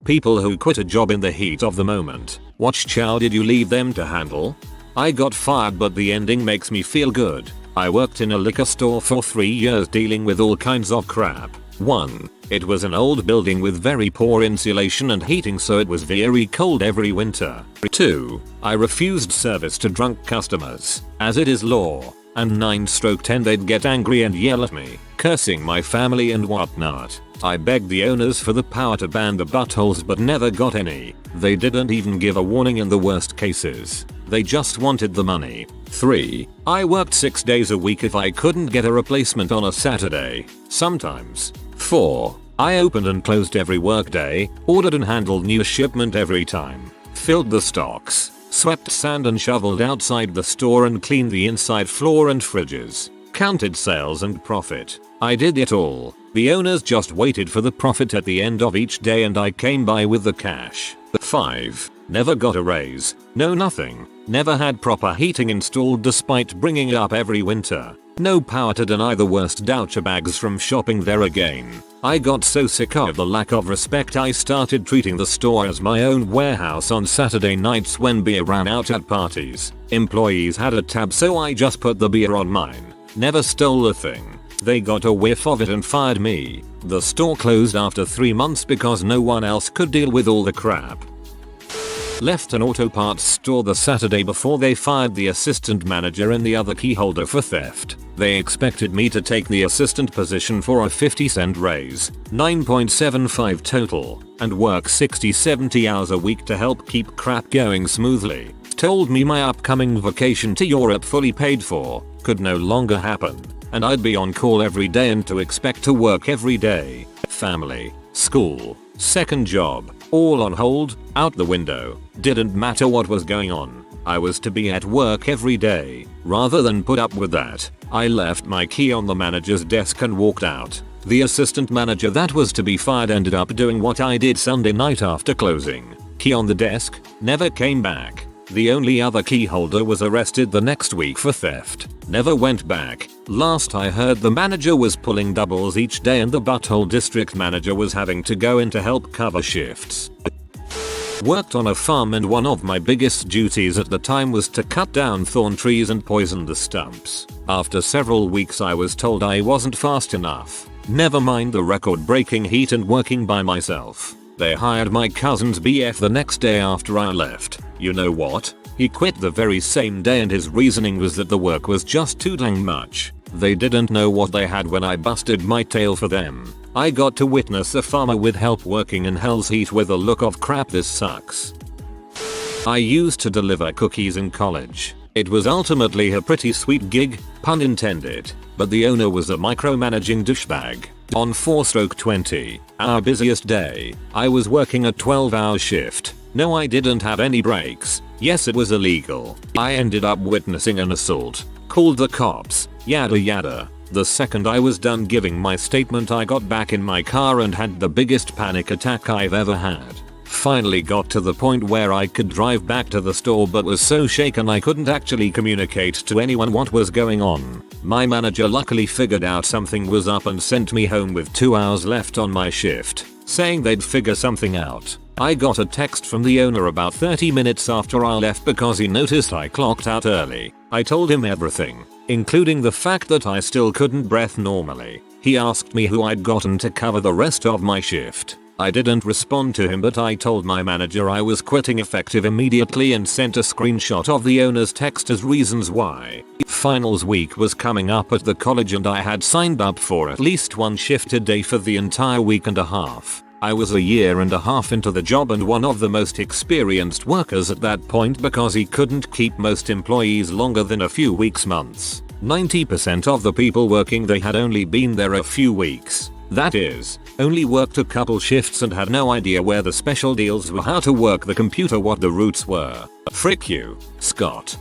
People who quit a job in the heat of the moment. Which Tshow did you leave them to handle? I got fired, but the ending makes me feel good. I worked in a liquor store for 3 years dealing with all kinds of crap. 1. It was an old building with very poor insulation and heating, so it was very cold every winter. 2. I refused service to drunk customers, as it is law. And 9/10 they'd get angry and yell at me, cursing my family and whatnot. I begged the owners for the power to ban the buttholes but never got any. They didn't even give a warning in the worst cases. They just wanted the money. 3. I worked 6 days a week if I couldn't get a replacement on a Saturday. Sometimes. 4. I opened and closed every workday, ordered and handled new shipment every time, filled the stocks, swept sand and shoveled outside the store and cleaned the inside floor and fridges, counted sales and profit. I did it all. The owners just waited for the profit at the end of each day and I came by with the cash. 5. Never got a raise. No nothing. Never had proper heating installed despite bringing it up every winter. No power to deny the worst doucher bags from shopping there again. I got so sick of the lack of respect I started treating the store as my own warehouse on Saturday nights when beer ran out at parties. Employees had a tab, so I just put the beer on mine. Never stole a thing. They got a whiff of it and fired me. The store closed after 3 months because no one else could deal with all the crap. Left an auto parts store the Saturday before they fired the assistant manager and the other key holder for theft. They expected me to take the assistant position for a 50-cent raise, 9.75 total, and work 60-70 hours a week to help keep crap going smoothly. Told me my upcoming vacation to Europe, fully paid for, could no longer happen, and I'd be on call every day and to expect to work every day. Family, school, second job, all on hold, out the window. Didn't matter what was going on. I was to be at work every day. Rather than put up with that, I left my key on the manager's desk and walked out. The assistant manager that was to be fired ended up doing what I did Sunday night after closing. Key on the desk, never came back. The only other key holder was arrested the next week for theft. Never went back. Last I heard, the manager was pulling doubles each day and the butthole district manager was having to go in to help cover shifts. Worked on a farm and one of my biggest duties at the time was to cut down thorn trees and poison the stumps. After several weeks I was told I wasn't fast enough. Never mind the record-breaking heat and working by myself. They hired my cousin's BF the next day after I left. You know what? He quit the very same day and his reasoning was that the work was just too dang much. They didn't know what they had when I busted my tail for them. I got to witness a farmer with help working in hell's heat with a look of crap, this sucks. I used to deliver cookies in college. It was ultimately a pretty sweet gig, pun intended, but the owner was a micromanaging douchebag. On 4/20, our busiest day, I was working a 12-hour shift. No, I didn't have any breaks. Yes, it was illegal. I ended up witnessing an assault. Called the cops. Yada yada. The second I was done giving my statement, I got back in my car and had the biggest panic attack I've ever had. Finally got to the point where I could drive back to the store but was so shaken I couldn't actually communicate to anyone what was going on. My manager luckily figured out something was up and sent me home with 2 hours left on my shift, saying they'd figure something out. I got a text from the owner about 30 minutes after I left because he noticed I clocked out early. I told him everything, including the fact that I still couldn't breathe normally. He asked me who I'd gotten to cover the rest of my shift. I didn't respond to him, but I told my manager I was quitting effective immediately and sent a screenshot of the owner's text as reasons why. Finals week was coming up at the college and I had signed up for at least one shift a day for the entire week and a half. I was a year and a half into the job and one of the most experienced workers at that point because he couldn't keep most employees longer than a few weeks, months. 90% of the people working there had only been there a few weeks. That is, only worked a couple shifts and had no idea where the special deals were, how to work the computer, what the routes were. Frick you, Scott.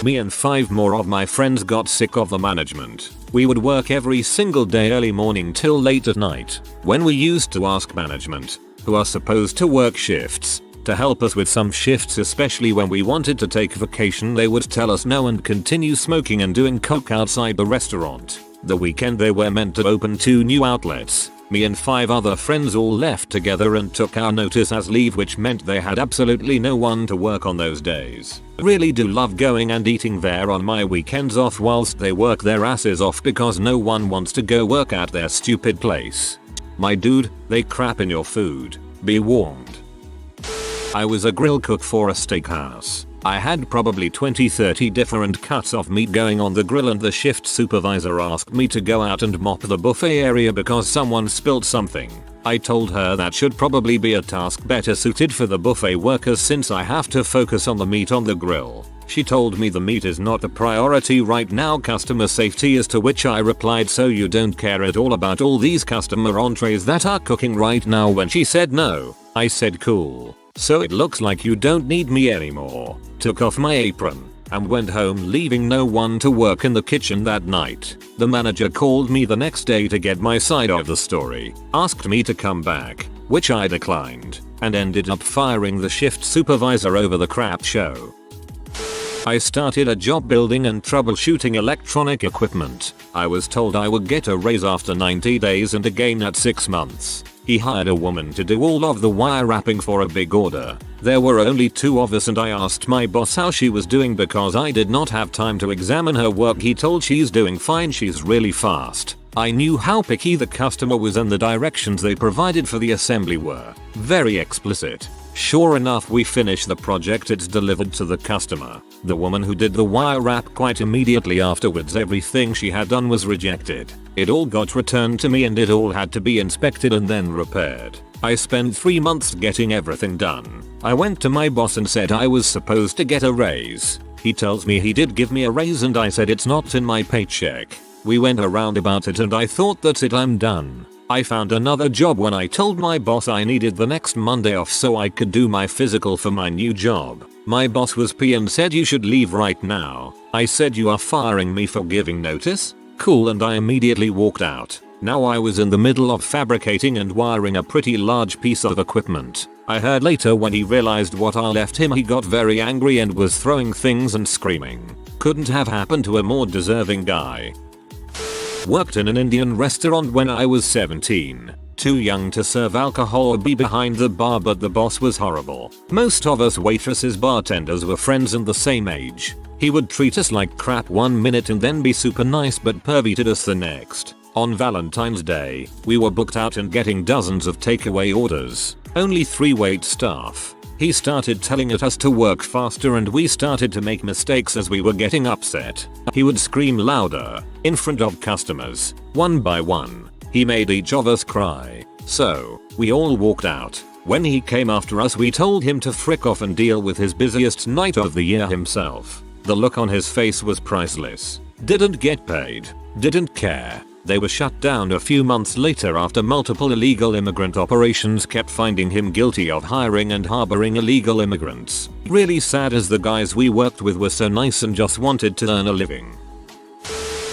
Me and 5 more of my friends got sick of the management. We would work every single day early morning till late at night. When we used to ask management, who are supposed to work shifts, to help us with some shifts, especially when we wanted to take vacation, they would tell us no and continue smoking and doing coke outside the restaurant. The weekend they were meant to open 2 new outlets. Me and 5 other friends all left together and took our notice as leave, which meant they had absolutely no one to work on those days. Really do love going and eating there on my weekends off whilst they work their asses off because no one wants to go work at their stupid place. My dude, they crap in your food. Be warned. I was a grill cook for a steakhouse. I had probably 20-30 different cuts of meat going on the grill, and the shift supervisor asked me to go out and mop the buffet area because someone spilled something. I told her that should probably be a task better suited for the buffet workers since I have to focus on the meat on the grill. She told me the meat is not the priority right now, customer safety is, to which I replied, so you don't care at all about all these customer entrees that are cooking right now? When she said no, I said cool. So it looks like you don't need me anymore. Took off my apron and went home, leaving no one to work in the kitchen that night. The manager called me the next day to get my side of the story, asked me to come back, which I declined, and ended up firing the shift supervisor over the crap show. I started a job building and troubleshooting electronic equipment. I was told I would get a raise after 90 days and again at 6 months. He hired a woman to do all of the wire wrapping for a big order. There were only 2 of us and I asked my boss how she was doing because I did not have time to examine her work. He told she's doing fine, she's really fast. I knew how picky the customer was and the directions they provided for the assembly were very explicit. Sure enough, we finished the project, it's delivered to the customer. The woman who did the wire wrap quite immediately afterwards, everything she had done was rejected. It all got returned to me and it all had to be inspected and then repaired. I spent 3 months getting everything done. I went to my boss and said I was supposed to get a raise. He tells me he did give me a raise and I said it's not in my paycheck. We went around about it and I thought that's it, I'm done. I found another job when I told my boss I needed the next Monday off so I could do my physical for my new job. My boss was P and said you should leave right now. I said you are firing me for giving notice? Cool, and I immediately walked out. Now I was in the middle of fabricating and wiring a pretty large piece of equipment. I heard later when he realized what I left him, he got very angry and was throwing things and screaming. Couldn't have happened to a more deserving guy. Worked in an Indian restaurant when I was 17. Too young to serve alcohol or be behind the bar, but the boss was horrible. Most of us waitresses, bartenders were friends and the same age. He would treat us like crap 1 minute and then be super nice but pervy to us the next. On Valentine's Day, we were booked out and getting dozens of takeaway orders. Only 3 wait staff. He started telling us to work faster and we started to make mistakes as we were getting upset. He would scream louder, in front of customers, one by one. He made each of us cry. So, we all walked out. When he came after us, we told him to frick off and deal with his busiest night of the year himself. The look on his face was priceless. Didn't get paid. Didn't care. They were shut down a few months later after multiple illegal immigrant operations kept finding him guilty of hiring and harboring illegal immigrants. Really sad, as the guys we worked with were so nice and just wanted to earn a living.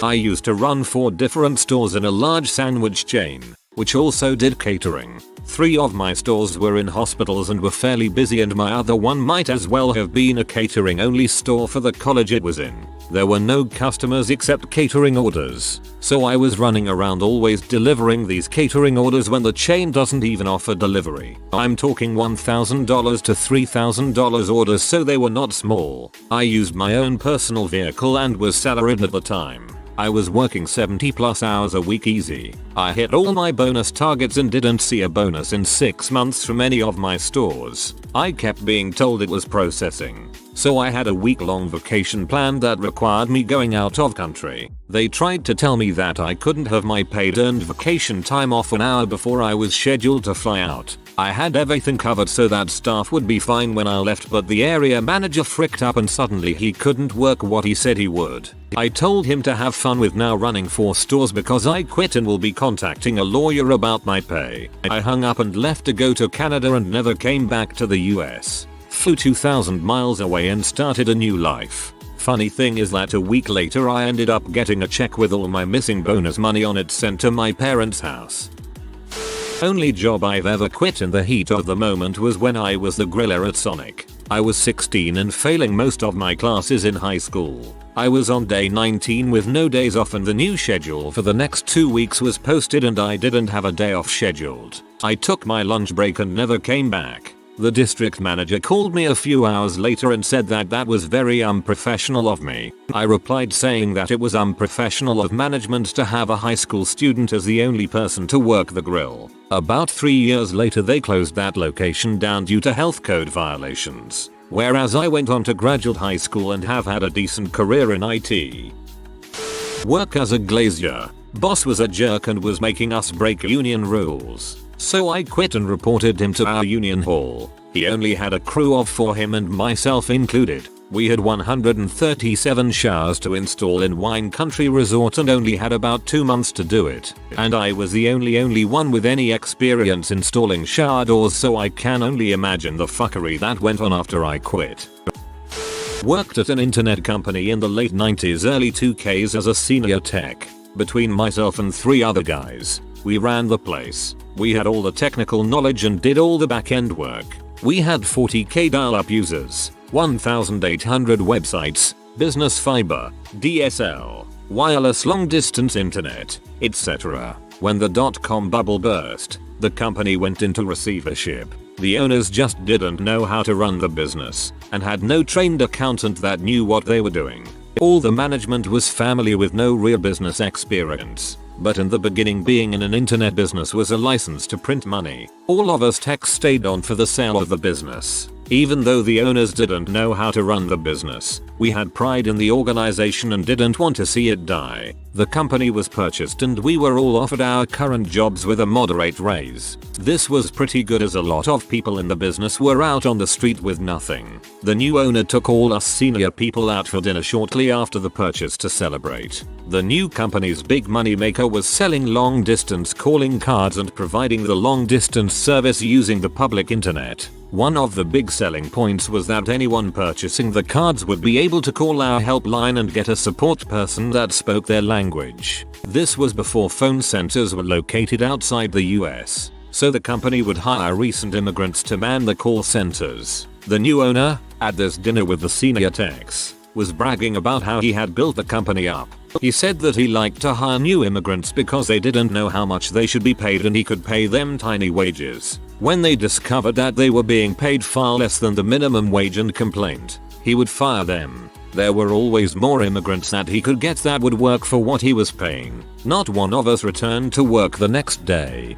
I used to run 4 different stores in a large sandwich chain, which also did catering. 3 of my stores were in hospitals and were fairly busy, and my other one might as well have been a catering only store for the college it was in. There were no customers except catering orders, so I was running around always delivering these catering orders when the chain doesn't even offer delivery. I'm talking $1,000 to $3,000 orders, so they were not small. I used my own personal vehicle and was salaried at the time. I was working 70+ hours a week easy. I hit all my bonus targets and didn't see a bonus in 6 months from any of my stores. I kept being told it was processing. So I had a week-long vacation planned that required me going out of country. They tried to tell me that I couldn't have my paid earned vacation time off an hour before I was scheduled to fly out. I had everything covered so that staff would be fine when I left, but the area manager fricked up and suddenly he couldn't work what he said he would. I told him to have fun with now running 4 stores because I quit and will be contacting a lawyer about my pay. I hung up and left to go to Canada and never came back to the US. Flew 2,000 miles away and started a new life. Funny thing is that a week later I ended up getting a check with all my missing bonus money on it sent to my parents' house. Only job I've ever quit in the heat of the moment was when I was the griller at Sonic. I was 16 and failing most of my classes in high school. I was on day 19 with no days off and the new schedule for the next 2 weeks was posted and I didn't have a day off scheduled. I took my lunch break and never came back. The district manager called me a few hours later and said that was very unprofessional of me. I replied saying that it was unprofessional of management to have a high school student as the only person to work the grill. About 3 years later they closed that location down due to health code violations. Whereas I went on to graduate high school and have had a decent career in IT. Work as a glazier. Boss was a jerk and was making us break union rules. So I quit and reported him to our union hall. He only had a crew of 4 him and myself included. We had 137 showers to install in Wine Country Resort and only had about 2 months to do it. And I was the only one with any experience installing shower doors, so I can only imagine the fuckery that went on after I quit. Worked at an internet company in the late 90s early 2000s as a senior tech. Between myself and 3 other guys, we ran the place. We had all the technical knowledge and did all the back-end work. We had 40k dial-up users, 1,800 websites, business fiber, DSL, wireless long-distance internet, etc. When the dot-com bubble burst, the company went into receivership. The owners just didn't know how to run the business and had no trained accountant that knew what they were doing. All the management was family with no real business experience. But in the beginning, being in an internet business was a license to print money. All of us techs stayed on for the sale of the business. Even though the owners didn't know how to run the business, we had pride in the organization and didn't want to see it die. The company was purchased and we were all offered our current jobs with a moderate raise. This was pretty good as a lot of people in the business were out on the street with nothing. The new owner took all us senior people out for dinner shortly after the purchase to celebrate. The new company's big money maker was selling long distance calling cards and providing the long distance service using the public internet. One of the big selling points was that anyone purchasing the cards would be able to call our helpline and get a support person that spoke their language. This was before phone centers were located outside the US, so the company would hire recent immigrants to man the call centers. The new owner, at this dinner with the senior techs, was bragging about how he had built the company up. He said that he liked to hire new immigrants because they didn't know how much they should be paid and he could pay them tiny wages. When they discovered that they were being paid far less than the minimum wage and complained, he would fire them. There were always more immigrants that he could get that would work for what he was paying. Not one of us returned to work the next day.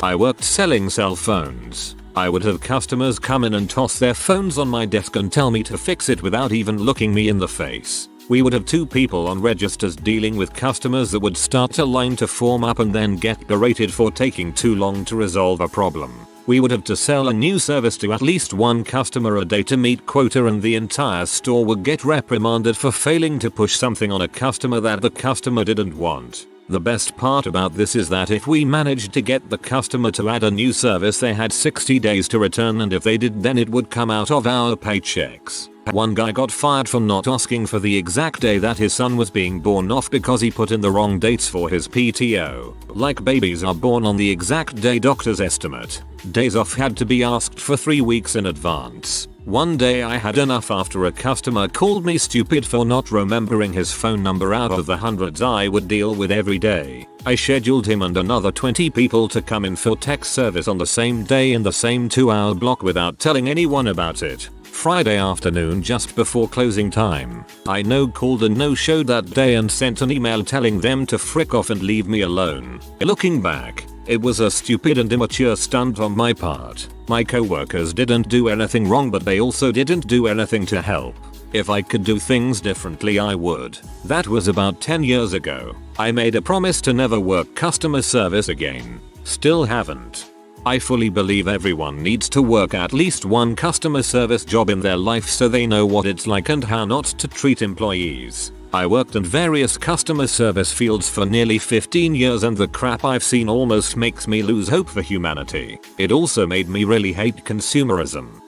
I worked selling cell phones. I would have customers come in and toss their phones on my desk and tell me to fix it without even looking me in the face. We would have 2 people on registers dealing with customers that would start a line to form up and then get berated for taking too long to resolve a problem. We would have to sell a new service to at least 1 customer a day to meet quota, and the entire store would get reprimanded for failing to push something on a customer that the customer didn't want. The best part about this is that if we managed to get the customer to add a new service, they had 60 days to return, and if they did, then it would come out of our paychecks. One guy got fired for not asking for the exact day that his son was being born off because he put in the wrong dates for his PTO. Like babies are born on the exact day doctors estimate. Days off had to be asked for 3 weeks in advance. One day I had enough after a customer called me stupid for not remembering his phone number out of the hundreds I would deal with every day. I scheduled him and another 20 people to come in for tech service on the same day in the same 2-hour block without telling anyone about it. Friday afternoon just before closing time, I no-called and no-showed that day and sent an email telling them to frick off and leave me alone. Looking back, it was a stupid and immature stunt on my part. My coworkers didn't do anything wrong, but they also didn't do anything to help. If I could do things differently, I would. That was about 10 years ago. I made a promise to never work customer service again. Still haven't. I fully believe everyone needs to work at least 1 customer service job in their life so they know what it's like and how not to treat employees. I worked in various customer service fields for nearly 15 years, and the crap I've seen almost makes me lose hope for humanity. It also made me really hate consumerism.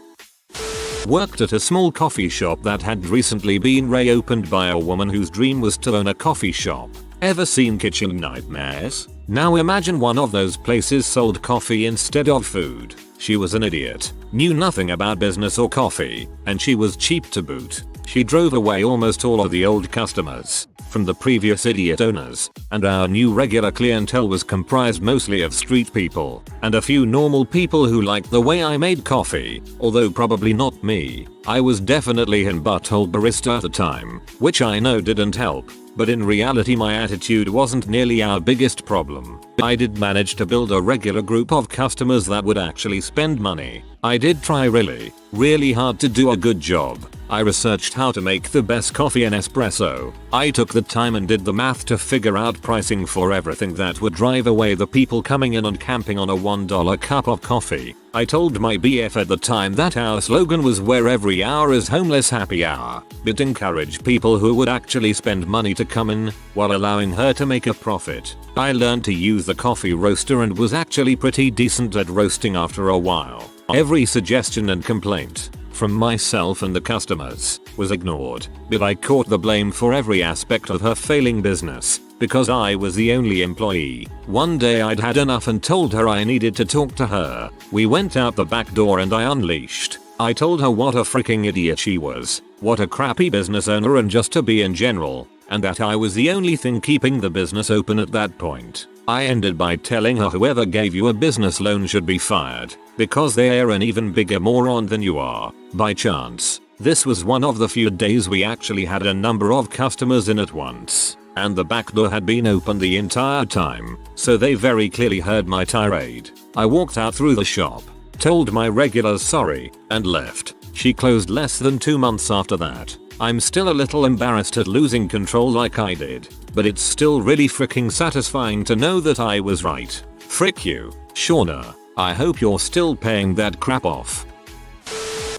Worked at a small coffee shop that had recently been reopened by a woman whose dream was to own a coffee shop. Ever seen Kitchen Nightmares? Now imagine one of those places sold coffee instead of food. She was an idiot, knew nothing about business or coffee, and she was cheap to boot. She drove away almost all of the old customers from the previous idiot owners, and our new regular clientele was comprised mostly of street people and a few normal people who liked the way I made coffee, although probably not me. I was definitely an butthole barista at the time, which I know didn't help, but in reality my attitude wasn't nearly our biggest problem. I did manage to build a regular group of customers that would actually spend money. I did try really hard to do a good job. I researched how to make the best coffee and espresso. I took the time and did the math to figure out pricing for everything that would drive away the people coming in and camping on a $1 cup of coffee. I told my BF at the time that our slogan was where every hour is homeless happy hour, but encouraged people who would actually spend money to come in, while allowing her to make a profit. I learned to use the coffee roaster and was actually pretty decent at roasting after a while. Every suggestion and complaint from myself and the customers was ignored, but I caught the blame for every aspect of her failing business because I was the only employee. One day I'd had enough and told her I needed to talk to her. We went out the back door and I unleashed. I told her what a freaking idiot she was, what a crappy business owner and just to be in general, and that I was the only thing keeping the business open at that point. I ended by telling her whoever gave you a business loan should be fired, because they are an even bigger moron than you are. By chance, this was one of the few days we actually had a number of customers in at once, and the back door had been open the entire time, so they very clearly heard my tirade. I walked out through the shop, told my regulars sorry, and left. She closed less than 2 months after that. I'm still a little embarrassed at losing control like I did, but it's still really freaking satisfying to know that I was right. Frick you, Shauna. I hope you're still paying that crap off.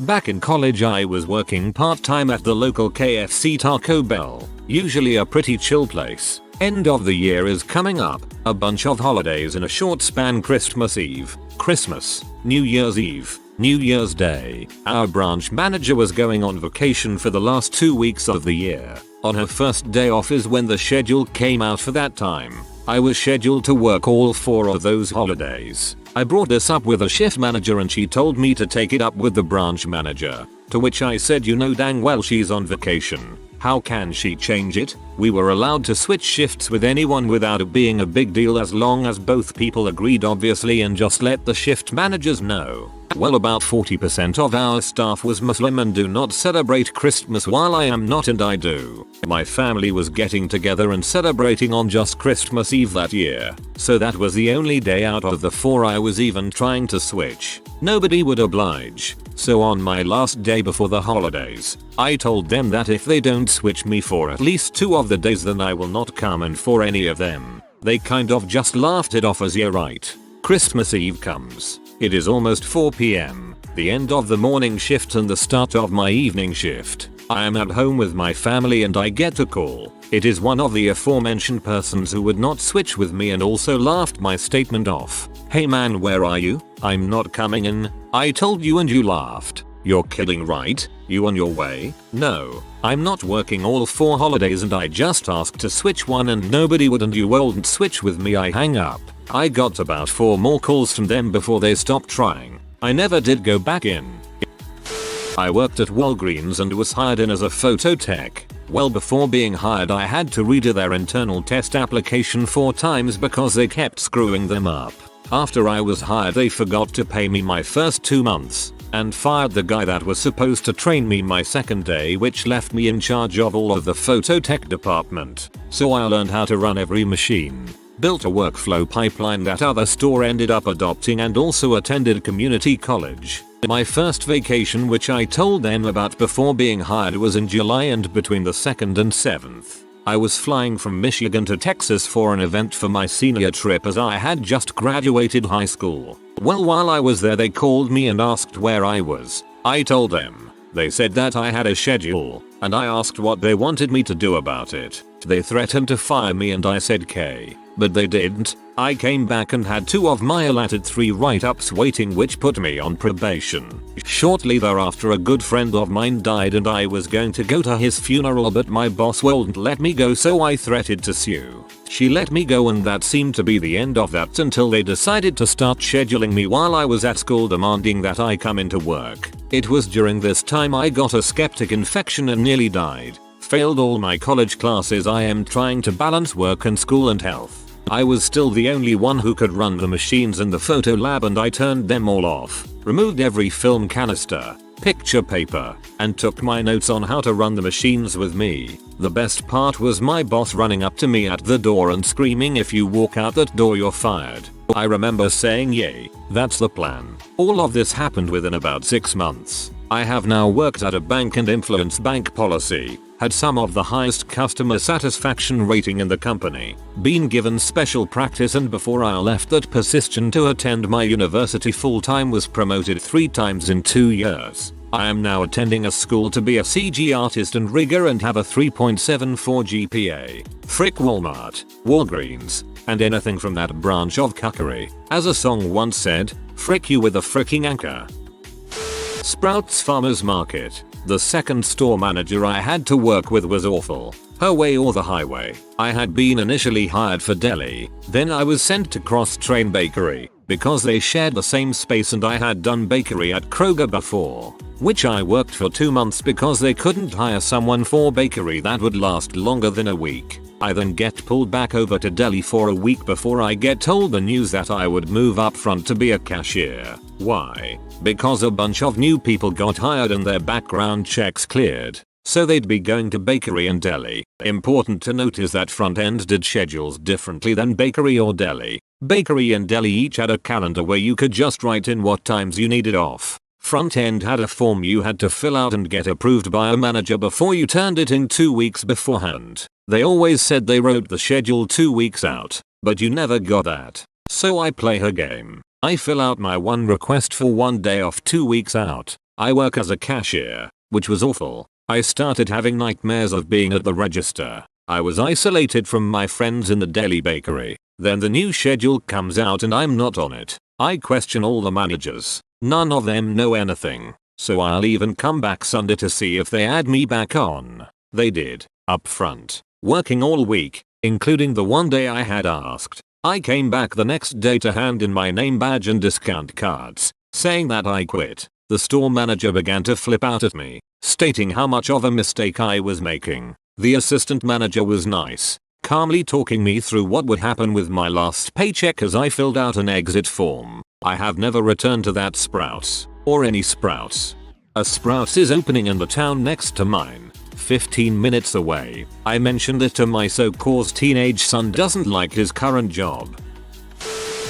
Back in college I was working part-time at the local KFC Taco Bell, usually a pretty chill place. End of the year is coming up, a bunch of holidays in a short span: Christmas Eve, Christmas, New Year's Eve, New Year's Day. Our branch manager was going on vacation for the last 2 weeks of the year. On her first day off is when the schedule came out for that time. I was scheduled to work all 4 of those holidays. I brought this up with a shift manager and she told me to take it up with the branch manager, to which I said, you know dang well she's on vacation. How can she change it? We were allowed to switch shifts with anyone without it being a big deal as long as both people agreed obviously and just let the shift managers know. Well, about 40% of our staff was Muslim and do not celebrate Christmas while I am not and I do. My family was getting together and celebrating on just Christmas Eve that year, so that was the only day out of the 4 I was even trying to switch. Nobody would oblige. So on my last day before the holidays, I told them that if they don't switch me for at least 2 of the days then I will not come in for any of them. They kind of just laughed it off as you're right. Christmas Eve comes. It is almost 4 PM, the end of the morning shift and the start of my evening shift. I am at home with my family and I get a call. It is one of the aforementioned persons who would not switch with me and also laughed my statement off. Hey man, where are you? I'm not coming in. I told you and you laughed. You're kidding, right? You on your way? No, I'm not working all 4 holidays and I just asked to switch one and nobody would and you won't switch with me. I hang up. I got about 4 more calls from them before they stopped trying. I never did go back in. I worked at Walgreens and was hired in as a photo tech. Well, before being hired I had to redo their internal test application 4 times because they kept screwing them up. After I was hired they forgot to pay me my first 2 months and fired the guy that was supposed to train me my second day, which left me in charge of all of the photo tech department. So I learned how to run every machine, built a workflow pipeline that other store ended up adopting and also attended community college. My first vacation, which I told them about before being hired, was in July and between the 2nd and 7th. I was flying from Michigan to Texas for an event for my senior trip as I had just graduated high school. Well, while I was there they called me and asked where I was. I told them. They said that I had a schedule, and I asked what they wanted me to do about it. They threatened to fire me and I said K, but they didn't. I came back and had 2 of my allotted 3 write-ups waiting, which put me on probation. Shortly thereafter a good friend of mine died and I was going to go to his funeral, but my boss wouldn't let me go, so I threatened to sue. She let me go and that seemed to be the end of that until they decided to start scheduling me while I was at school, demanding that I come into work. It was during this time I got a septic infection and nearly died. Failed all my college classes. I am trying to balance work and school and health. I was still the only one who could run the machines in the photo lab and I turned them all off, removed every film canister, picture paper, and took my notes on how to run the machines with me. The best part was my boss running up to me at the door and screaming, "If you walk out that door you're fired." I remember saying, "Yay, that's the plan." All of this happened within about 6 months. I have now worked at a bank and influenced bank policy, had some of the highest customer satisfaction rating in the company, been given special practice, and before I left that position to attend my university full time was promoted 3 times in 2 years. I am now attending a school to be a CG artist and rigger and have a 3.74 GPA. Frick Walmart, Walgreens, and anything from that branch of cuckery. As a song once said, frick you with a fricking anchor. Sprouts Farmers Market. The second store manager I had to work with was awful. Her way or the highway. I had been initially hired for deli, then I was sent to Cross Train Bakery, because they shared the same space and I had done bakery at Kroger before, which I worked for 2 months because they couldn't hire someone for bakery that would last longer than a week. I then get pulled back over to deli for a week before I get told the news that I would move up front to be a cashier. Why? Because a bunch of new people got hired and their background checks cleared, so they'd be going to bakery and deli. Important to note is that front end did schedules differently than bakery or deli. Bakery and deli each had a calendar where you could just write in what times you needed off. Front end had a form you had to fill out and get approved by a manager before you turned it in 2 weeks beforehand. They always said they wrote the schedule 2 weeks out, but you never got that. So I play her game. I fill out my one request for 1 day off 2 weeks out. I work as a cashier, which was awful. I started having nightmares of being at the register. I was isolated from my friends in the deli bakery. Then the new schedule comes out and I'm not on it. I question all the managers. None of them know anything. So I'll even come back Sunday to see if they add me back on. They did. Up front. Working all week, including the 1 day I had asked. I came back the next day to hand in my name badge and discount cards, saying that I quit. The store manager began to flip out at me, stating how much of a mistake I was making. The assistant manager was nice, calmly talking me through what would happen with my last paycheck as I filled out an exit form. I have never returned to that Sprouts, or any Sprouts. A Sprouts is opening in the town next to mine, 15 minutes away. I mentioned it to my so-called teenage son doesn't like his current job.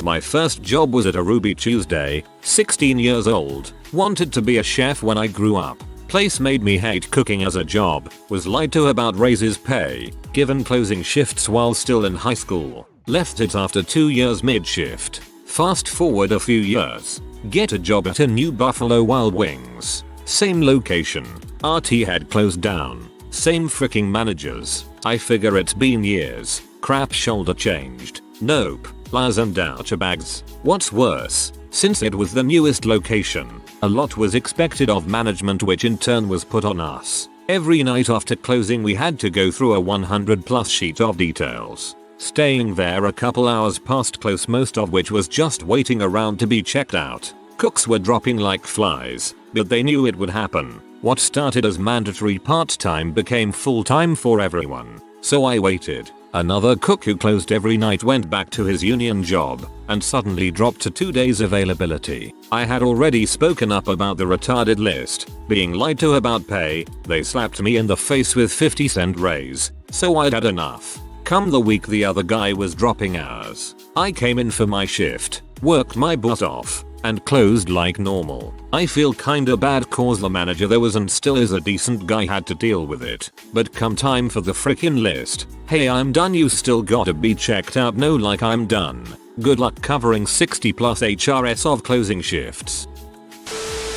My first job was at a Ruby Tuesday, 16 years old, wanted to be a chef when I grew up. Place made me hate cooking as a job, was lied to about raises pay, given closing shifts while still in high school, left it after 2 years mid-shift. Fast forward a few years, get a job at a New Buffalo Wild Wings. Same location, RT had closed down, same freaking managers. I figure it's been years, crap shoulder changed. Nope, lies and doucher bags. What's worse, since it was the newest location, a lot was expected of management which in turn was put on us. Every night after closing we had to go through a 100+ sheet of details. Staying there a couple hours past close, most of which was just waiting around to be checked out. Cooks were dropping like flies, but they knew it would happen. What started as mandatory part-time became full-time for everyone. So I waited. Another cook who closed every night went back to his union job and suddenly dropped to 2 days availability. I had already spoken up about the retarded list, being lied to about pay. They slapped me in the face with 50-cent raise, so I'd had enough. Come the week the other guy was dropping hours. I came in for my shift, worked my butt off, and closed like normal. I feel kinda bad cause the manager there was and still is a decent guy had to deal with it. But come time for the frickin' list, hey I'm done, you still gotta be checked out, no like I'm done. Good luck covering 60+ HRS of closing shifts.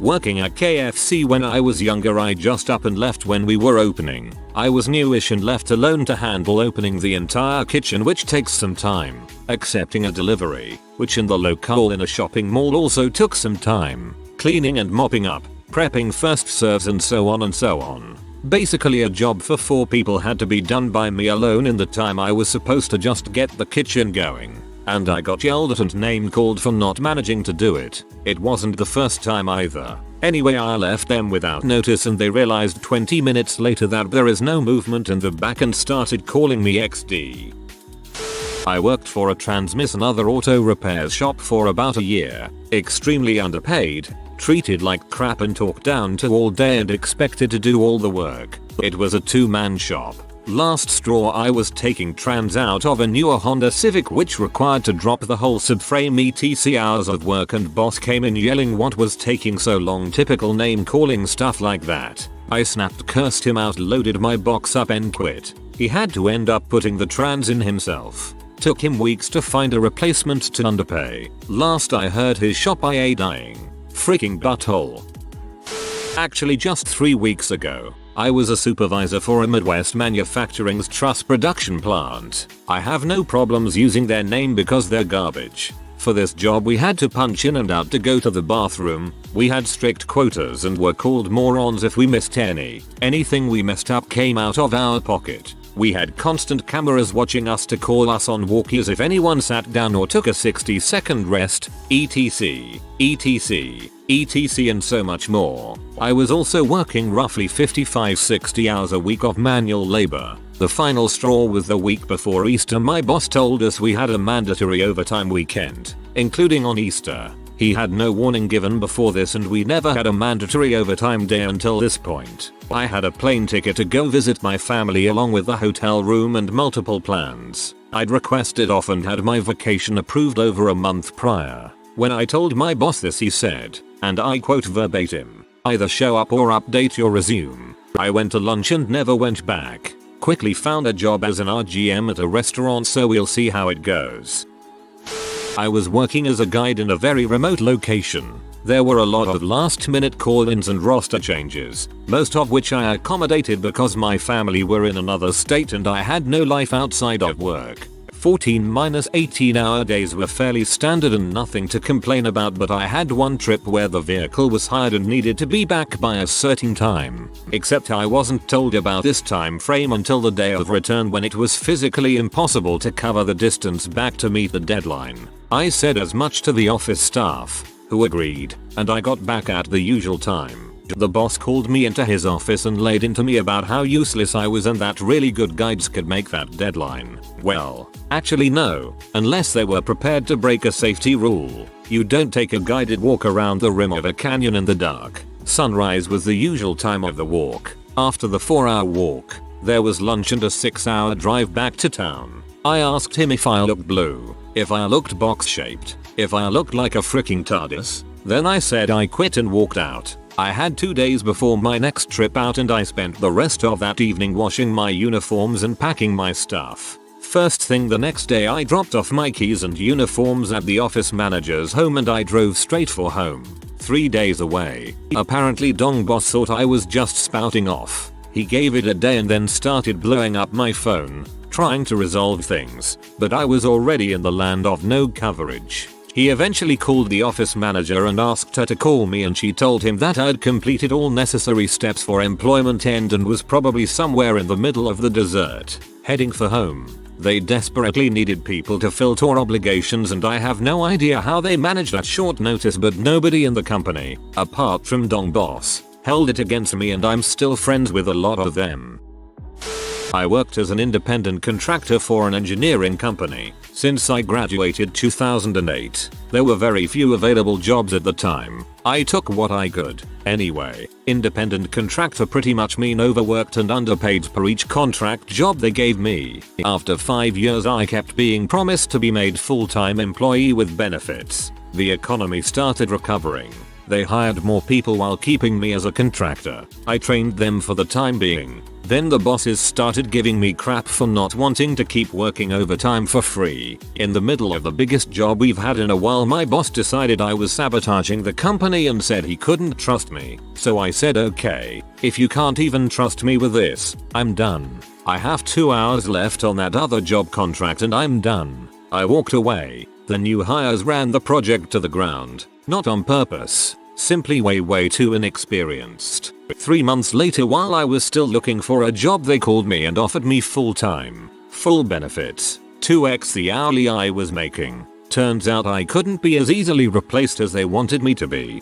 Working at KFC when I was younger, I just up and left when we were opening. I was newish and left alone to handle opening the entire kitchen, which takes some time. Accepting a delivery, which in the locale in a shopping mall also took some time. Cleaning and mopping up, prepping first serves and so on and so on. Basically a job for 4 people had to be done by me alone in the time I was supposed to just get the kitchen going. And I got yelled at and name called for not managing to do it. It wasn't the first time either. Anyway, I left them without notice and they realized 20 minutes later that there is no movement in the back and started calling me XD. I worked for a transmission other auto repairs shop for about a year. Extremely underpaid, treated like crap and talked down to all day and expected to do all the work. It was a 2-man shop. Last straw, I was taking trans out of a newer Honda Civic which required to drop the whole subframe etc hours of work and boss came in yelling what was taking so long, typical name calling stuff like that. I snapped, cursed him out, loaded my box up and quit. He had to end up putting the trans in himself. Took him weeks to find a replacement to underpay. Last I heard his shop IA dying. Freaking butthole. Actually just 3 weeks ago, I was a supervisor for a Midwest manufacturing's truss production plant. I have no problems using their name because they're garbage. For this job we had to punch in and out to go to the bathroom. We had strict quotas and were called morons if we missed anything we messed up came out of our pocket. We had constant cameras watching us to call us on walkies if anyone sat down or took a 60-second rest, etc, and so much more. I was also working roughly 55-60 hours a week of manual labor. The final straw was the week before Easter. My boss told us we had a mandatory overtime weekend, including on Easter. He had no warning given before this and we never had a mandatory overtime day until this point. I had a plane ticket to go visit my family along with a hotel room and multiple plans. I'd requested off and had my vacation approved over a month prior. When I told my boss this, he said, and I quote verbatim, "Either show up or update your resume." I went to lunch and never went back. Quickly found a job as an RGM at a restaurant, so we'll see how it goes. I was working as a guide in a very remote location. There were a lot of last-minute call-ins and roster changes, most of which I accommodated because my family were in another state and I had no life outside of work. 14-18-hour days were fairly standard and nothing to complain about, but I had one trip where the vehicle was hired and needed to be back by a certain time. Except I wasn't told about this time frame until the day of return, when it was physically impossible to cover the distance back to meet the deadline. I said as much to the office staff, who agreed, and I got back at the usual time. The boss called me into his office and laid into me about how useless I was and that really good guides could make that deadline. Well, actually no, unless they were prepared to break a safety rule. You don't take a guided walk around the rim of a canyon in the dark. Sunrise was the usual time of the walk. After the 4-hour walk, there was lunch and a 6-hour drive back to town. I asked him if I looked blue, if I looked box-shaped, if I looked like a freaking TARDIS. Then I said I quit and walked out. I had 2 days before my next trip out and I spent the rest of that evening washing my uniforms and packing my stuff. First thing the next day, I dropped off my keys and uniforms at the office manager's home and I drove straight for home. 3 days away. Apparently Dong boss thought I was just spouting off. He gave it a day and then started blowing up my phone, trying to resolve things, but I was already in the land of no coverage. He eventually called the office manager and asked her to call me, and she told him that I'd completed all necessary steps for employment end and was probably somewhere in the middle of the desert, heading for home. They desperately needed people to fill tour obligations and I have no idea how they managed at short notice, but nobody in the company, apart from Dong boss, held it against me and I'm still friends with a lot of them. I worked as an independent contractor for an engineering company. Since I graduated 2008, there were very few available jobs at the time. I took what I could. Anyway, independent contractor pretty much mean overworked and underpaid per each contract job they gave me. After 5 years I kept being promised to be made full-time employee with benefits. The economy started recovering. They hired more people while keeping me as a contractor. I trained them for the time being. Then the bosses started giving me crap for not wanting to keep working overtime for free. In the middle of the biggest job we've had in a while, my boss decided I was sabotaging the company and said he couldn't trust me. So I said, okay, if you can't even trust me with this, I'm done. I have 2 hours left on that other job contract and I'm done. I walked away. The new hires ran the project to the ground. Not on purpose, simply way too inexperienced. 3 months later, while I was still looking for a job, they called me and offered me full-time, full benefits, 2x the hourly I was making. Turns out I couldn't be as easily replaced as they wanted me to be.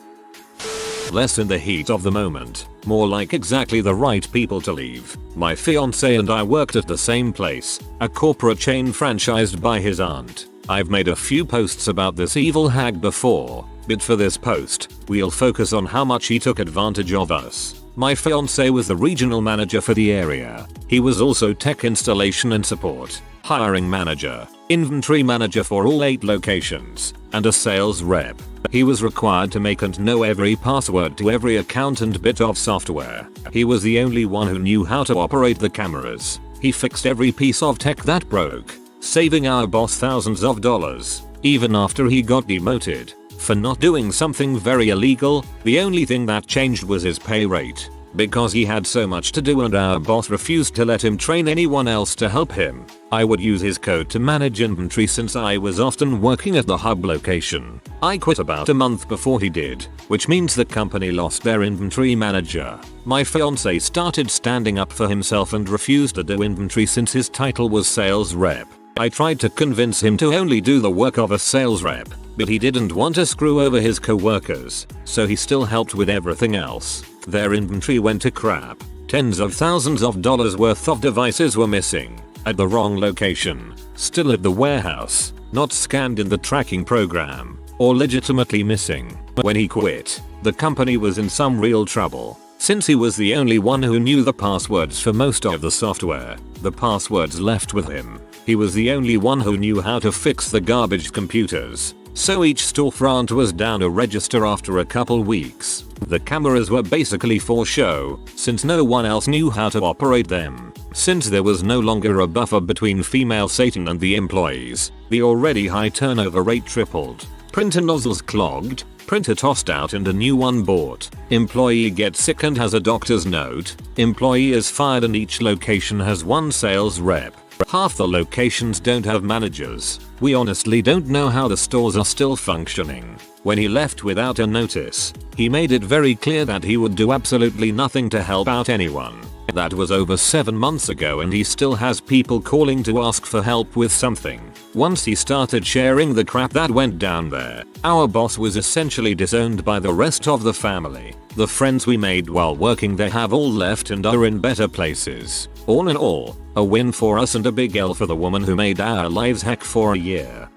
Less in the heat of the moment, more like exactly the right people to leave. My fiance and I worked at the same place, a corporate chain franchised by his aunt. I've made a few posts about this evil hag before, but for this post, we'll focus on how much he took advantage of us. My fiance was the regional manager for the area. He was also tech installation and support, hiring manager, inventory manager for all 8 locations, and a sales rep. He was required to make and know every password to every account and bit of software. He was the only one who knew how to operate the cameras. He fixed every piece of tech that broke, saving our boss thousands of dollars, even after he got demoted for not doing something very illegal. The only thing that changed was his pay rate, because he had so much to do and our boss refused to let him train anyone else to help him. I would use his code to manage inventory since I was often working at the hub location. I quit about a month before he did, which means the company lost their inventory manager. My fiance started standing up for himself and refused to do inventory since his title was sales rep. I tried to convince him to only do the work of a sales rep, but he didn't want to screw over his co-workers, so he still helped with everything else. Their inventory went to crap. Tens of thousands of dollars worth of devices were missing, at the wrong location, still at the warehouse, not scanned in the tracking program, or legitimately missing. When he quit, the company was in some real trouble. Since he was the only one who knew the passwords for most of the software, the passwords left with him. He was the only one who knew how to fix the garbage computers. So each storefront was down a register after a couple weeks. The cameras were basically for show, since no one else knew how to operate them. Since there was no longer a buffer between female Satan and the employees, the already high turnover rate tripled. Printer nozzles clogged, printer tossed out and a new one bought. Employee gets sick and has a doctor's note. Employee is fired and each location has one sales rep. Half the locations don't have managers. We honestly don't know how the stores are still functioning. When he left without a notice, he made it very clear that he would do absolutely nothing to help out anyone. That was over 7 months ago and he still has people calling to ask for help with something. Once he started sharing the crap that went down there, our boss was essentially disowned by the rest of the family. The friends we made while working there have all left and are in better places. All in all, a win for us and a big L for the woman who made our lives heck for a year.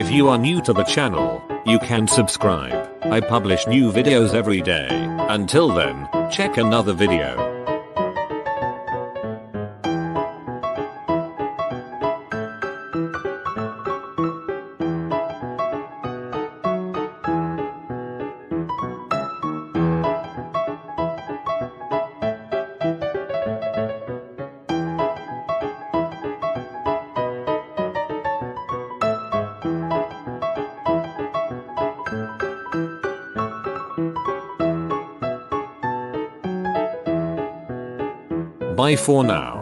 If you are new to the channel, you can subscribe. I publish new videos every day. Until then, check another video. Bye for now.